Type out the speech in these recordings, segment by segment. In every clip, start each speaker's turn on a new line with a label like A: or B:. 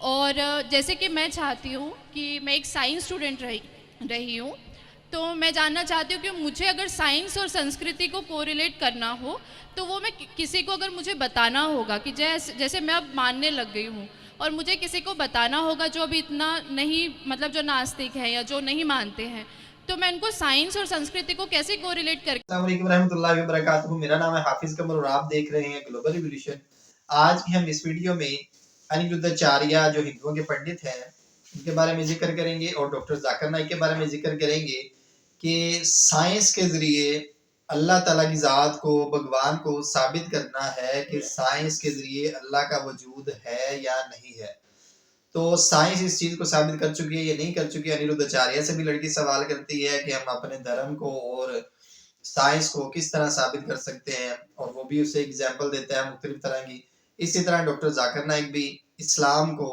A: और जैसे कि मैं चाहती हूँ कि मैं एक साइंस स्टूडेंट रही हूँ, तो मैं जानना चाहती हूँ कि मुझे अगर साइंस और संस्कृति को कोरिलेट करना हो तो वो मैं किसी को अगर मुझे बताना होगा कि जैसे मैं अब मानने लग गई हूँ और मुझे किसी को बताना होगा जो अभी इतना नहीं, मतलब जो नास्तिक है या जो नहीं मानते हैं, तो मैं उनको साइंस और संस्कृति को कैसे कोरिलेट कर।
B: अस्सलाम वालेकुम रहमतुल्लाहि व बरकातहू। मेरा नाम है हाफिज कमर और आप देख रहे हैं ग्लोबल रिवॉल्यूशन। आज की हम इस वीडियो में अनिरुद्धाचार्य जो हिंदुओं के पंडित हैं उनके बारे में जिक्र करेंगे और डॉक्टर जाकिर नाइक के बारे में जिक्र करेंगे कि साइंस के जरिए अल्लाह ताला की ज़ात को, भगवान को साबित करना है कि साइंस के जरिए अल्लाह का वजूद है या नहीं है। तो साइंस इस चीज को साबित कर चुकी है या नहीं कर चुकी है। अनिरुद्धाचार्य से भी लड़की सवाल करती है कि हम अपने धर्म को और साइंस को किस तरह साबित कर सकते हैं, और वो भी उसे एग्जाम्पल देता है मुख्तलिफ तरह की। इसी तरह डॉक्टर जाकिर नाइक भी इस्लाम को,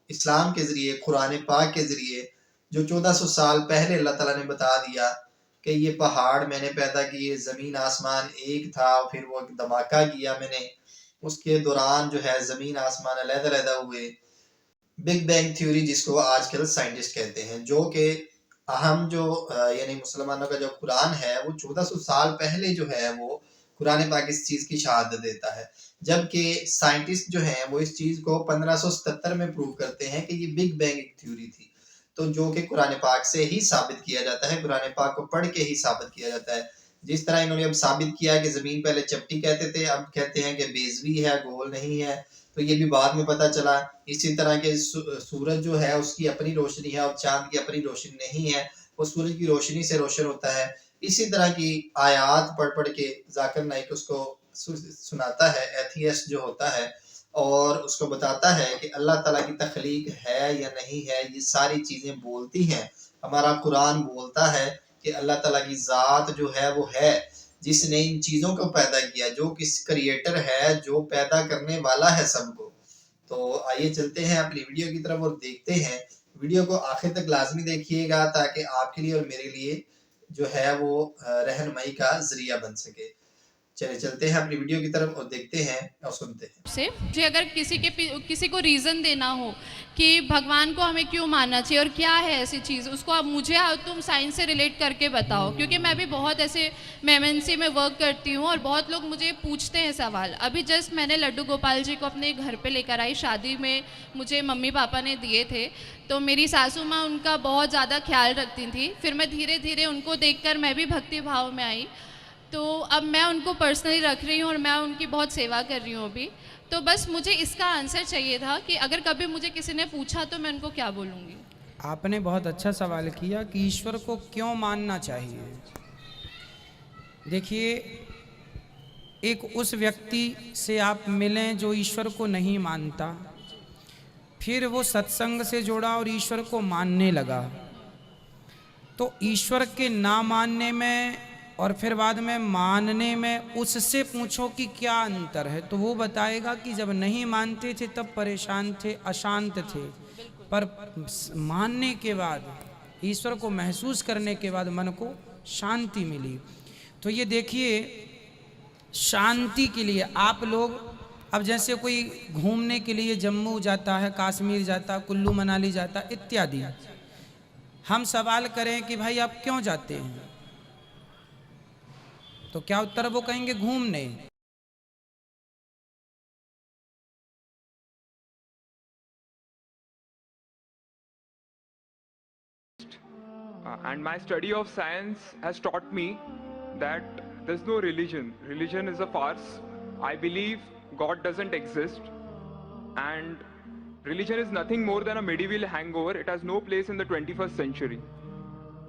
B: इस्लाम के जरिए, कुरान पाक के जरिए जो 1400 साल पहले अल्लाह ताला ने बता दिया कि ये पहाड़ मैंने पैदा किए, जमीन आसमान एक था, फिर वो धमाका किया मैंने, उसके दौरान जो है जमीन आसमान अलग-अलग हुए। बिग बैंग थ्योरी जिसको आजकल साइंटिस्ट कहते हैं, जो कि हम जो यानी मुसलमानों का जो कुरान है वो 1400 साल पहले जो है वो कुरान पाक इस चीज की शहादत देता है, जबकि साइंटिस्ट जो हैं वो इस चीज को 1577 में प्रूव करते हैं कि ये बिग बैंग एक थ्योरी थी। तो जो कि कुरान पाक से ही साबित किया जाता है, कुरान पाक को पढ़ के ही साबित किया जाता है। जिस तरह इन्होंने अब साबित किया कि जमीन पहले चपटी कहते थे, अब कहते हैं कि बेजवी है, गोल नहीं है, तो ये भी बाद में पता चला। इसी तरह के सूरज जो है उसकी अपनी रोशनी है और चांद की अपनी रोशनी नहीं है, वो सूरज की रोशनी से रोशन होता है। इसी तरह की आयात पढ़ पढ़ के जाकिर नाइक उसको सुनाता है, एथियस्ट जो होता है, और उसको बताता है कि अल्लाह ताला की तख्लीक है या नहीं है। ये सारी चीज़ें बोलती हैं। हमारा कुरान बोलता है कि अल्लाह ताला की ज़ात जो है वो है जिसने इन चीज़ों को पैदा किया, जो किस क्रिएटर है, जो पैदा करने वाला है सबको। तो आइए चलते हैं अपनी वीडियो की तरफ और देखते हैं। वीडियो को आखिर तक लाजमी देखिएगा ताकि आपके लिए और मेरे लिए जो है वो रहनुमाई का जरिया बन सके। चलिए चलते हैं अपनी वीडियो की तरफ और देखते हैं और सुनते हैं।
A: से मुझे अगर किसी को रीज़न देना हो कि भगवान को हमें क्यों मानना चाहिए और क्या है ऐसी चीज़, उसको आप मुझे तुम साइंस से रिलेट करके बताओ, क्योंकि मैं भी बहुत ऐसे MNC में वर्क करती हूँ और बहुत लोग मुझे पूछते हैं सवाल। अभी जस्ट मैंने लड्डू गोपाल जी को अपने घर पे लेकर आई, शादी में मुझे मम्मी पापा ने दिए थे, तो मेरी सासू माँ उनका बहुत ज़्यादा ख्याल रखती थी। फिर मैं धीरे धीरे उनको देखकर मैं भी भक्ति भाव में आई, तो अब मैं उनको पर्सनली रख रही हूँ और मैं उनकी बहुत सेवा कर रही हूँ अभी। तो बस मुझे इसका आंसर चाहिए था कि अगर कभी मुझे किसी ने पूछा तो मैं उनको क्या बोलूँगी।
C: आपने बहुत अच्छा सवाल किया कि ईश्वर को क्यों मानना चाहिए। देखिए, एक उस व्यक्ति से आप मिलें जो ईश्वर को नहीं मानता, फिर वो सत्संग से जुड़ा और ईश्वर को मानने लगा, तो ईश्वर के ना मानने में और फिर बाद में मानने में उससे पूछो कि क्या अंतर है, तो वो बताएगा कि जब नहीं मानते थे तब परेशान थे, अशांत थे, पर मानने के बाद, ईश्वर को महसूस करने के बाद मन को शांति मिली। तो ये देखिए, शांति के लिए आप लोग, अब जैसे कोई घूमने के लिए जम्मू जाता है, कश्मीर जाता, कुल्लू मनाली जाता इत्यादि, हम सवाल करें कि भाई आप क्यों जाते हैं, तो क्या उत्तर वो कहेंगे? घूमने।
D: And my study of science has taught me that there's no religion. Religion is a farce. I believe God doesn't exist. And religion is nothing more than a medieval hangover. It has no place in the 21st century.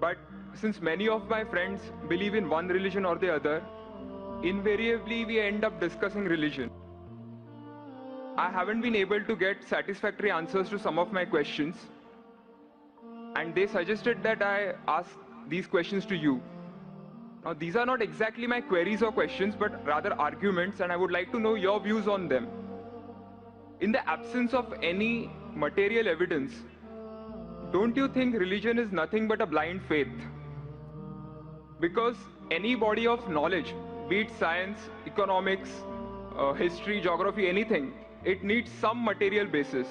D: But since many of my friends believe in one religion or the other, invariably we end up discussing religion. I haven't been able to get satisfactory answers to some of my questions, and they suggested that I ask these questions to you. Now, these are not exactly my queries or questions, but rather arguments, and I would like to know your views on them. In the absence of any material evidence, don't you think religion is nothing but a blind faith? Because any body of knowledge, be it science, economics, history, geography, anything, it needs some material basis.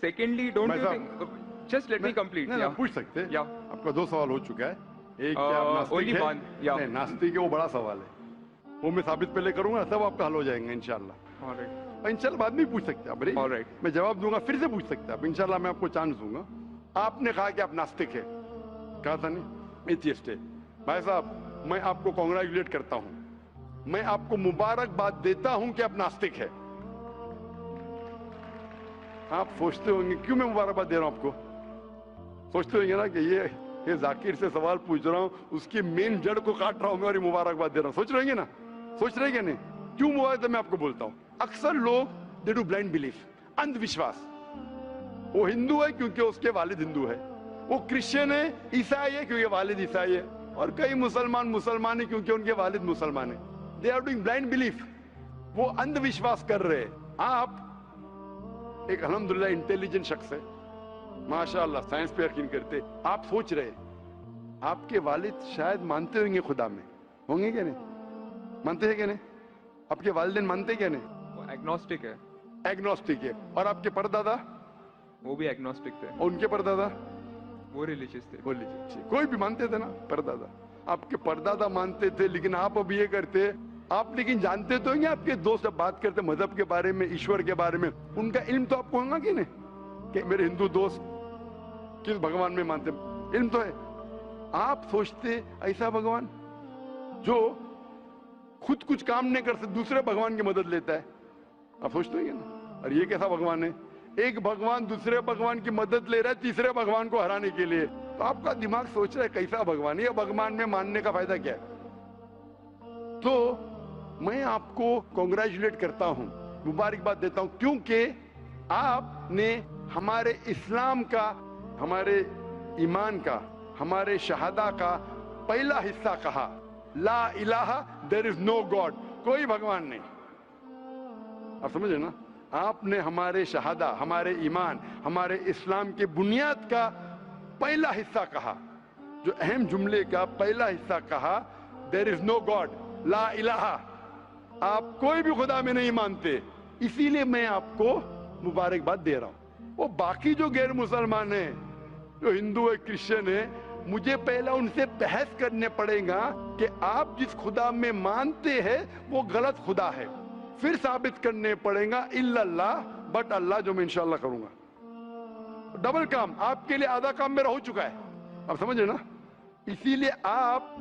D: Secondly, don't
E: भाई
D: you
E: साहब,
D: think? Just let me complete.
E: नहीं,
D: Yeah.
E: पूछ सकते हैं।
D: Yeah.
E: आपका 2 सवाल हो चुका है। एक क्या आप नास्तिक
D: only
E: है?
D: one, yeah.
E: नहीं, नास्तिक है वो बड़ा सवाल है, वो मैं साबित पहले करूंगा, सब आपका हल हो जाएंगे इंशाल्लाह।
D: All right.
E: इंशाल्लाह बाद में पूछ सकते हैं आप।
D: All right.
E: मैं जवाब दूंगा, फिर से पूछ सकते हैं आप, इंशाल्लाह मैं आपको चांस दूंगा। आपने कहा कि आप नास्तिक है, कहा था नहीं, एथियस्ट है। भाई साहब, मैं आपको कॉन्ग्रेचुलेट करता हूं, मैं आपको मुबारकबाद देता हूं कि आप नास्तिक है। आप सोचते होंगे क्यों मैं मुबारकबाद दे रहा हूं आपको, सोचते होंगे ना कि ये जाकिर से सवाल पूछ रहा हूं, उसकी मेन जड़ को काट रहा हूं मैं और ये मुबारकबाद दे रहा हूं। सोच रहे ना, सोच रहे नहीं? क्यों मुबारक मैं आपको बोलता हूं। अक्सर लोग दे डू ब्लाइंड बिलीफ, अंधविश्वास। वो हिंदू है क्योंकि उसके वालिद हिंदू है, वो क्रिश्चियन है, ईसाई है क्योंकि वालिद ईसाई है, और कई मुसलमान है क्योंकि उनके वालिद मुसलमान है। They are doing blind belief, वो अंधविश्वास कर रहे हैं। आप एक अल्हम्दुलिल्लाह इंटेलिजेंट शख्स है, माशाअल्लाह, साइंस पे यकीन करते। आप सोच रहे आपके वालिद शायद मानते होंगे खुदा में, होंगे क्या नहीं? मानते हैं क्या नहीं? आपके वालिदैन मानते क्या नहीं?
D: वो एग्नोस्टिक है।
E: एग्नोस्टिक है। और आपके परदादा?
D: वो भी एग्नोस्टिक थे।
E: और उनके परदादा?
D: वो रिलीजियस थे।
E: वो रिलीजियस, कोई भी मानते थे ना परदादा। आपके परदादा मानते थे, लेकिन आप अब ये करते आप, लेकिन जानते तो हैं आपके दोस्त जब बात करते मजहब के बारे में, ईश्वर के बारे में, उनका इल्म तो आपको होगा कि नहीं, कि मेरे हिंदू दोस्त किस भगवान में मानते, इल्म तो है। आप सोचते ऐसा भगवान जो खुद कुछ काम नहीं कर सकते, दूसरे भगवान की मदद लेता है, आप सोचते हैं ना? और ये कैसा भगवान है? एक भगवान दूसरे भगवान की मदद ले रहा है तीसरे भगवान को हराने के लिए। तो आपका दिमाग सोच रहा है कैसा भगवान है, ये भगवान में मानने का फायदा क्या है? तो मैं आपको कॉन्ग्रेचुलेट करता हूं, मुबारकबाद देता हूं, क्योंकि आपने हमारे इस्लाम का, हमारे ईमान का, हमारे शहादा का पहला हिस्सा कहा, ला इलाहा, देयर इज नो गॉड, कोई भगवान नहीं। आप समझे ना? आपने हमारे शहादा, हमारे ईमान, हमारे इस्लाम के बुनियाद का पहला हिस्सा कहा, जो अहम जुमले का पहला हिस्सा कहा, देयर इज नो गॉड, ला इलाहा, आप कोई भी खुदा में नहीं मानते। इसीलिए मैं आपको मुबारकबाद दे रहा हूं। वो बाकी जो गैर मुसलमान है, जो हिंदू है, क्रिश्चियन है, मुझे पहला उनसे बहस करने पड़ेगा कि आप जिस खुदा में मानते हैं वो गलत खुदा है, फिर साबित करने पड़ेगा इल्लल्लाह, बट अल्लाह, जो मैं इंशाअल्लाह करूंगा। डबल काम, आपके लिए आधा काम मेरा हो चुका है, आप समझे ना? इसीलिए आप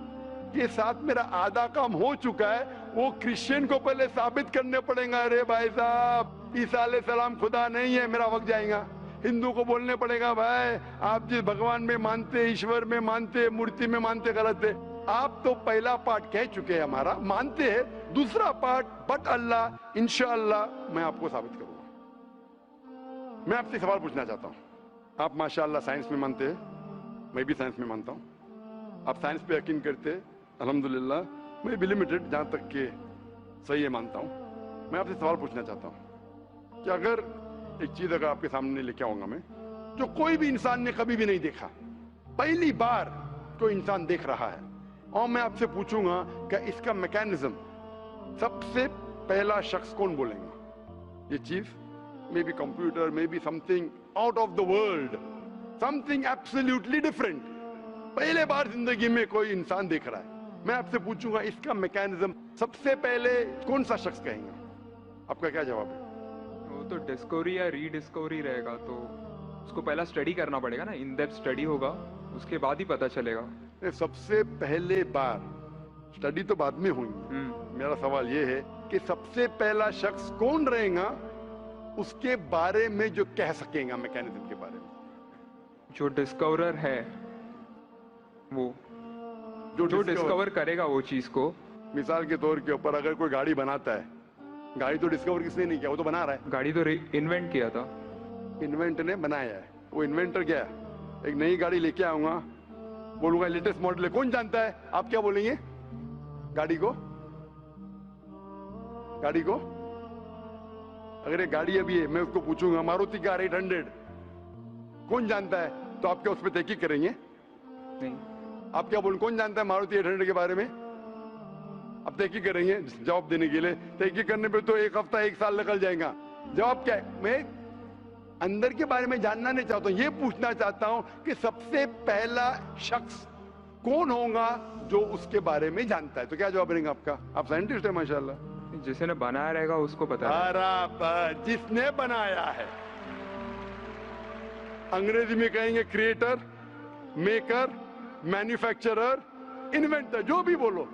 E: के साथ मेरा आधा काम हो चुका है, वो क्रिश्चियन को पहले साबित करने पड़ेगा, अरे भाई साहब ईसा अलैहिस्सलाम खुदा नहीं है, मेरा वक्त जाएगा। हिंदू को बोलने पड़ेगा, भाई आप जिस भगवान में मानते, ईश्वर में मानते, मूर्ति में मानते, गलत है। आप तो पहला पार्ट कह चुके हैं हमारा, मानते हैं, दूसरा पार्ट बट अल्लाह, इंशाअल्लाह मैं आपको साबित करूंगा। मैं आपसे सवाल पूछना चाहता हूं। आप माशाअल्लाह साइंस में मानते हैं, मैं भी साइंस में मानता हूं। आप साइंस पे यकीन करते हैं, अल्हम्दुलिल्लाह, मैं भी लिमिटेड जहां तक के सही है मानता हूं। मैं आपसे सवाल पूछना चाहता हूं कि अगर एक चीज अगर आपके सामने लेके आऊंगा मैं, जो कोई भी इंसान ने कभी भी नहीं देखा, पहली बार कोई इंसान देख रहा है, और मैं आपसे पूछूंगा कि इसका मैकेनिज्म, सबसे पहला शख्स कौन बोलेंगे? ये चीज may be computer, may be something out of the world, something absolutely different, पहले बार जिंदगी में कोई इंसान देख रहा है। मैं आपसे पूछूंगा इसका मैकेनिज्म सबसे पहले कौन सा शख्स कहेंगे? आपका क्या जवाब है?
D: वो तो डिस्कवरी या रीडिस्कवरी रहेगा, तो उसको पहला स्टडी करना पड़ेगा ना, इन डेप्थ स्टडी होगा, उसके बाद ही पता चलेगा।
E: सबसे पहले बार स्टडी तो बाद में हुई। मेरा सवाल यह है कि सबसे पहला शख्स कौन रहेगा उसके बारे में जो कह सकेगा, मैकेनिज्म के बारे में?
D: जो डिस्कवरर है, वो जो डिस्कवर करेगा वो चीज को।
E: मिसाल के तौर के ऊपर अगर कोई गाड़ी बनाता है, गाड़ी तो डिस्कवर किसने नहीं किया, वो तो बना रहा है।
D: गाड़ी तो इन्वेंट किया था,
E: इन्वेंट ने बनाया है। वो इन्वेंटर क्या है? एक नई गाड़ी लेके आऊंगा, बोलूंगा लेटेस्ट मॉडल है, कौन जानता है? आप क्या बोलेंगे? गाड़ी को, गाड़ी को अगर ये गाड़ी अभी है, मैं उसको पूछूंगा मारुति कार 800 कौन जानता है, तो आप क्या उस पर तहकीक करेंगे?
D: नहीं।
E: आप क्या बोलेंगे, कौन जानता है मारुति 800 के बारे में? अब तहकीक करेंगे जवाब देने के लिए। तहकीक करने पे तो एक हफ्ता, एक साल निकल जाएगा। जवाब क्या है? मैं अंदर के बारे में जानना नहीं चाहता हूं, ये पूछना चाहता हूं कि सबसे पहला शख्स कौन होगा जो उसके बारे में जानता है। तो क्या जवाब रहेगा आपका? आप साइंटिस्ट है माशाल्लाह।
D: जिसने बनाया रहेगा उसको पता है।
E: बराबर, जिसने बनाया है। अंग्रेजी में कहेंगे क्रिएटर, मेकर, मैन्युफैक्चरर, इन्वेंटर, जो भी बोलो,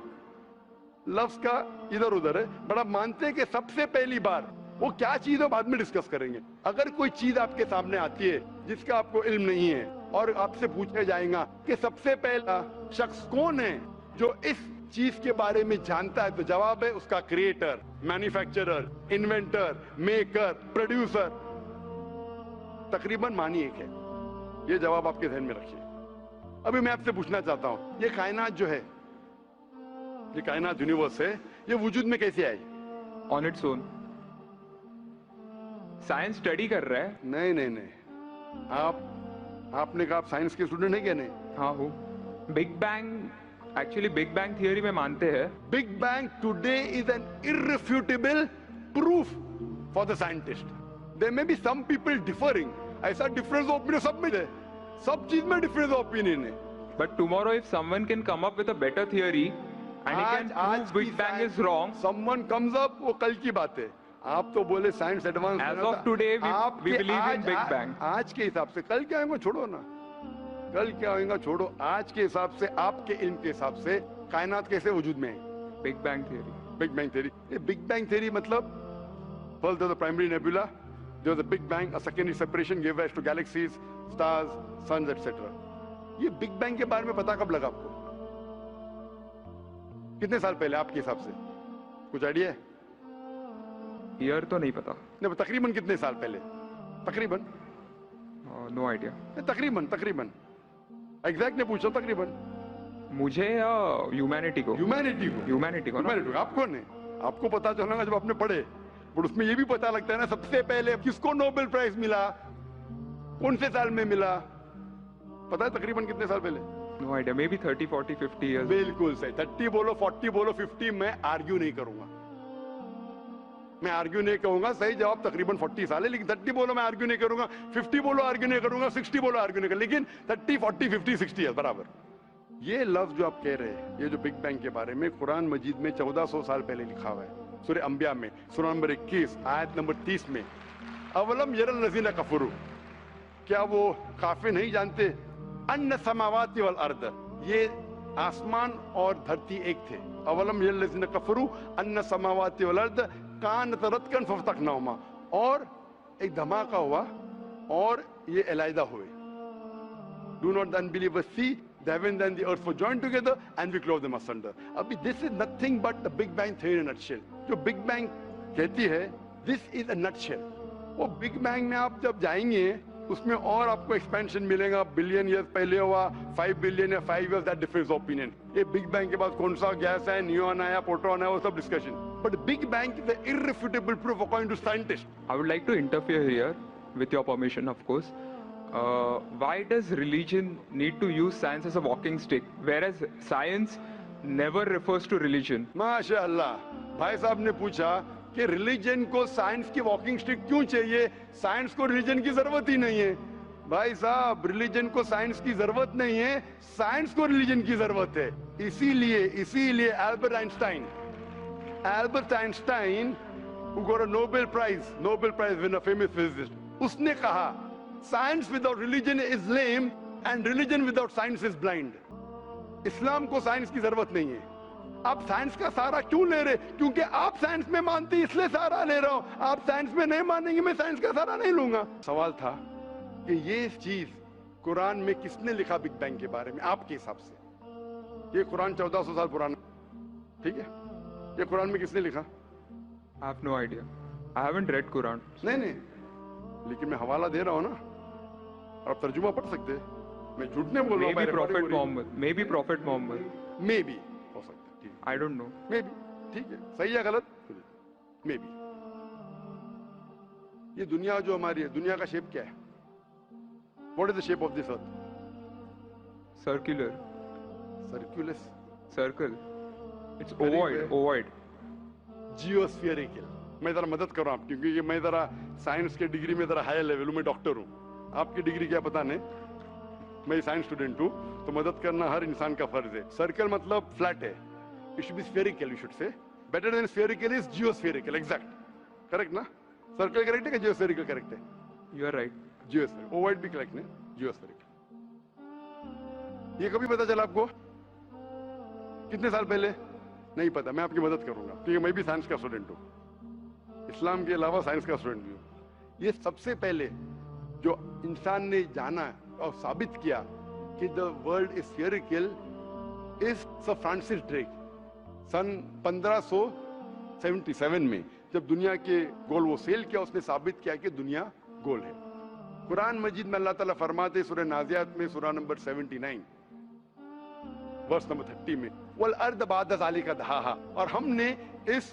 E: लफ्ज का इधर उधर है। बड़ा मानते हैं कि सबसे पहली बार वो क्या चीज है बाद में डिस्कस करेंगे। अगर कोई चीज आपके सामने आती है जिसका आपको इल्म नहीं है और आपसे पूछा जाएगा कि सबसे पहला शख्स कौन है जो इस चीज के बारे में जानता है, तो जवाब है उसका creator, manufacturer, inventor, maker, producer. तकरीबन मानी एक है। ये जवाब आपके ध्यान में रखिए। अभी मैं आपसे पूछना चाहता हूं, ये कायनात जो है, ये कायनात यूनिवर्स है, ये वजूद में कैसे आई?
D: On its own. Science study कर रहा है।
E: नहीं नहीं नहीं, आपने कहा आप साइंस के स्टूडेंट हैं क्या? नहीं।
D: हाँ हूँ। Big bang, actually big bang theory में मानते हैं।
E: Big bang today is an irrefutable proof for the scientist. There may be some people differing, ऐसा डिफरेंस ऑफ ओपिनियन सब में है, सब चीज में डिफरेंस ऑफ ओपिनियन है।
D: But tomorrow, if someone can come up with a better theory and he can prove Big Bang is wrong,
E: someone comes up, वो कल की बात है। आप तो बोले science advance.
D: as of today, we believe in Big Bang.
E: आज के हिसाब से, कल क्या होगा छोड़ो ना, कल क्या होगा छोड़ो। आज के हिसाब से, आपके इल्म के हिसाब से कायनात कैसे वजूद में है?
D: Big Bang theory.
E: Big bang theory. ये बिग बैंग थ्योरी मतलब first there was the primary nebula, there was a big bang, a secondary separation give rise to galaxies, stars, suns etcetera. ये बिग बैंग के बारे में पता कब लगा आपको? कितने साल पहले आपके हिसाब से? कुछ आइडिया है?
D: ईयर तो नहीं पता।
E: नहीं, तकरीबन कितने साल पहले? तकरीबन
D: नो आइडिया।
E: तकरीबन एग्जैक्ट नहीं पूछा, तकरीबन।
D: मुझे या ह्यूमैनिटी को?
E: ह्यूमैनिटी को
D: ह्यूमैनिटी को।
E: आपको नहीं, आपको पता चलेगा जब आपने पढ़े। पर उसमें ये भी पता लगता है ना, सबसे पहले किसको नोबेल प्राइज मिला, कौन से साल में मिला, पता है तकरीबन कितने साल पहले?
D: No idea, maybe 30, 40, 50 years.
E: बिल्कुल सही। 30 बोलो, 40 बोलो, 50, मैं आर्ग्यू नहीं करूंगा। मैं आर्ग्यू नहीं कहूंगा, सही जवाब तकरीबन 40 साल है, लेकिन 30 बोलो मैं आर्ग्यू नहीं करूंगा, 50 बोलो आर्ग्यू नहीं करूंगा, 60 बोलो आर्ग्यू नहीं करूंगा, लेकिन 30, 40, 50, 60 है बराबर। ये लफ्ज जो आप कह रहे हैं, ये जो बिग बैंग के बारे में कुरान मजीद में 1400 साल पहले लिखा हुआ है। सूरह अंबिया में सूरह नंबर 21 आयत नंबर 30 में, अवलम यरल लज़ीना कफरू, क्या वो काफिर नहीं जानते, अन्य समावाति वल अर्द, ये आसमान और धरती एक थे। अवलम यरल लज़ीना कफरू अन्य समावाति वल अर्द कानत रतकन फफतकनाहुमा, और एक धमाका हुआ और ये अलहदा हुए। Do not the unbelievers see the heavens and the earth were joined together and we clove them asunder. अभी this is nothing but the Big Bang theory in a nutshell. जो Big Bang कहती है, this is a nutshell. वो Big Bang में आप जब जाएंगे उसमें और आपको एक्सपेंशन मिलेगा, बिलियन ईयर्स पहले हुआ, 5 बिलियन या 5 years, that difference of opinion. ये बिग बैंग के बाद कौन सा गैस है, न्यूट्रॉन आया, प्रोटॉन आया, वो सब discussion. But big bang is the irrefutable proof according to scientist.
D: I would like to interfere here, with your permission, of course. Why does religion need to use science as a walking stick, whereas science never refers to religion?
E: माशाअल्लाह, भाई साहब ने पूछा कि religion को science की walking stick क्यों चाहिए, साइंस को रिलीजन की जरूरत ही नहीं है। भाई साहब, रिलीजन को साइंस की जरूरत नहीं है, साइंस को रिलीजन की जरूरत है। इसीलिए Albert Einstein who got a Nobel Prize winner, famous physicist, उसने कहा science without religion is lame and religion without science is blind. इस्लाम को साइंस की जरूरत नहीं है। आप साइंस का सहारा क्यों ले रहे? क्योंकि आप साइंस में मानते इसलिए सहारा ले रहा हूं। आप साइंस में नहीं मानेंगे, मैं साइंस का सहारा नहीं लूंगा। सवाल था कि ये चीज कुरान में किसने लिखा बिग बैंग के बारे में आपके हिसाब से? ये कुरान 1400 साल पुराना, ठीक है? ये कुरान में किसने लिखा?
D: I have no idea. I haven't read Quran.
E: नहीं, लेकिन मैं हवाला दे रहा हूं ना, आप तर्जुमा पढ़ सकते हैं। मैं झूठ नहीं बोल रहा हूं।
D: Maybe Prophet Muhammad. Maybe Prophet Muhammad.
E: Maybe हो सकता है, ठीक है।
D: I don't know.
E: Maybe, ठीक है, सही है गलत? Maybe। ये दुनिया जो हमारी है, दुनिया का शेप क्या है? What is the shape of this earth?
D: Circular.
E: Circulus.
D: Circle. It's
E: Very
D: ovoid.
E: well.
D: Ovoid.
E: Geospherical. मैं ज़रा मदद कर रहा हूँ आपकी, क्योंकि मैं ज़रा साइंस के डिग्री में ज़रा हाई लेवल हूँ, मैं डॉक्टर हूँ, आपकी डिग्री क्या पता नहीं, मैं साइंस स्टूडेंट हूँ, तो मदद करना हर इंसान का फर्ज है। सर्कल मतलब फ्लैट है, it should be spherical, you should say better than spherical is geospherical, exact, correct ना? सर्कल करेक्ट है कि जियोस्फेरिकल करेक्ट है?
D: You are right.
E: Geospherical, ovoid भी करेक्ट है, जियोस्फेरिकल। ये कभी पता चला आपको? कितने साल पहले? नहीं पता, मैं आपकी मदद करूंगा, क्योंकि मैं भी साइंस का स्टूडेंट हूँ, इस्लाम के अलावा साइंस का स्टूडेंट भी हूँ। ये सबसे पहले जो इंसान ने जाना और साबित किया कि the world is spherical is sir Francis Drake. सन 1577 में जब दुनिया के गोल वो सेल किया, उसने साबित किया कि दुनिया गोल है। कुरान मजीद में अल्लाह ताला फरमाते सूरह नाज़ियात में सूरह नंबर 79 वर्स नंबर 30 में, वल अर्द बाद ज़ालिका दहाहा, और हमने इस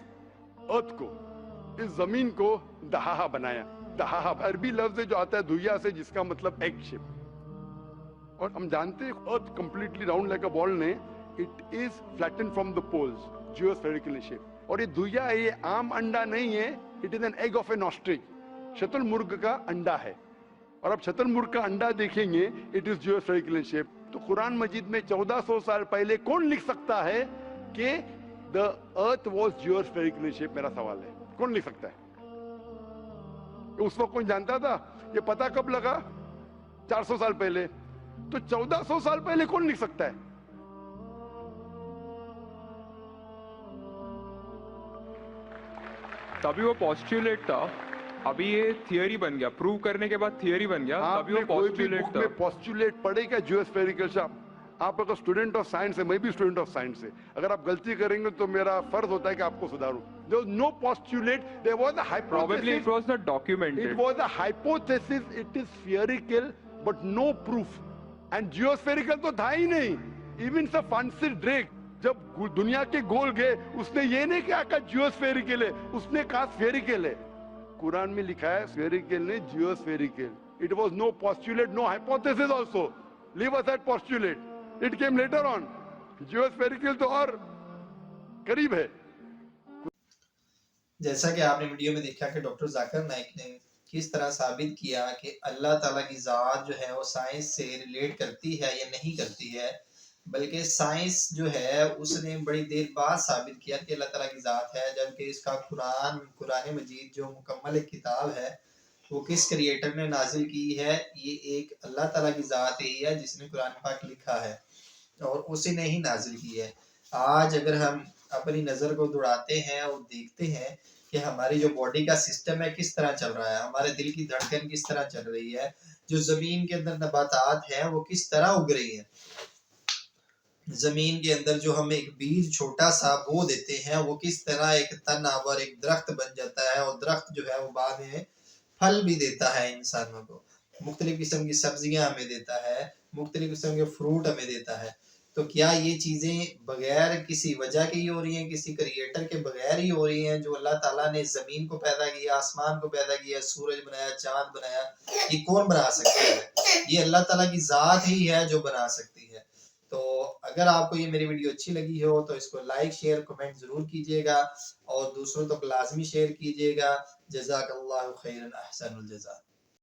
E: अर्थ को, इस जमीन को दहाहा बनाया। दहाहा अरबी लफ्ज जो आता है दुहिया से, जिसका मतलब एग शेप, और हम जानते हैं earth completely round like a ball ने, it is flatten from the poles, geospherical in shape. और ये दुहिया है, ये आम अंडा नहीं है, it is an egg of an ostrich, शतुरमुर्ग का अंडा है। और अब शतुरमुर्ग का अंडा देखेंगे, it is geospherical in shape. तो कुरान मजीद में 1400 साल पहले कौन लिख सकता है कि the earth was geospherical in shape? मेरा सवाल है, कौन लिख सकता है? उस वक्त कौन जानता था? ये पता कब लगा? 400 साल पहले। तो 1400 साल पहले कौन लिख सकता है?
D: तभी वो पोस्टुलेट था, अभी ये थियरी बन गया, प्रूव करने के बाद थियरी बन गया, तभी वो
E: आपने कोई भी
D: पोस्टुलेट
E: बुक
D: था।
E: में पोस्टुलेट पढ़ेगा जियोस्फेरिकल शब्द? आप अगर स्टूडेंट ऑफ साइंस है, मैं भी स्टूडेंट ऑफ साइंस है, अगर आप गलती करेंगे तो मेरा फर्ज होता है कि आपको सुधारूं। There was no postulate, there was a
D: Probably it
E: hypothesis,
D: was not documented.
E: it was a hypothesis, it is spherical but no proof, and geospherical तो था ही नहीं। even सर फ्रांसिस ड्रेक जब दुनिया के गोल गए, उसने ये नहीं कहा कि जियोस्फेरिकल है, उसने कहा स्फेरिकल है। कुरान में लिखा है स्फेरिकल नहीं, geospherical. It was no postulate, no hypothesis also, leave aside postulate, it came later on. Geospherical तो और करीब है।
B: जैसा कि आपने वीडियो में देखा कि डॉक्टर जाकिर नाइक ने किस तरह साबित किया कि अल्लाह ताला की ज़ात जो है वो साइंस से रिलेट करती है या नहीं करती है, बल्कि साइंस जो है उसने बड़ी देर बाद साबित किया कि अल्लाह ताला की ज़ात है, जबकि इसका कुरान मजीद जो मुकम्मल एक किताब है वो किस क्रिएटर ने नाजिल की है? ये एक अल्लाह ताला की ज़ात ही है जिसने कुरान पाक लिखा है और उसी ने ही नाजिल की है। आज अगर हम अपनी नज़र को दौड़ाते हैं और देखते हैं कि हमारी जो बॉडी का सिस्टम है किस तरह चल रहा है, हमारे दिल की धड़कन किस तरह चल रही है, जो ज़मीन के अंदर नबातात हैं वो किस तरह उग रही हैं, ज़मीन के अंदर जो हम एक बीज छोटा सा बो देते हैं वो किस तरह एक तनावर एक दरख्त बन जाता है, और दरख्त जो है वो बाद में फल भी देता है इंसानों को, मुख्तलिफ किस्म की सब्जियां हमें देता है, मुख्तलिफ किस्म के फ्रूट हमें देता है। तो क्या ये चीज़ें बगैर किसी वजह के ही हो रही हैं, किसी क्रिएटर के बगैर ही हो रही हैं? जो अल्लाह ताला ने ज़मीन को पैदा किया, आसमान को पैदा किया, सूरज बनाया, चाँद बनाया, ये कौन बना सकता है? ये अल्लाह ताला की ज़ात ही है जो बना सकती है। तो अगर आपको ये मेरी वीडियो अच्छी लगी हो तो इसको लाइक शेयर कमेंट ज़रूर कीजिएगा और दूसरों तक लाजमी शेयर कीजिएगा। जज़ाकल्लाहु खैरन, अहसनुल जज़ा।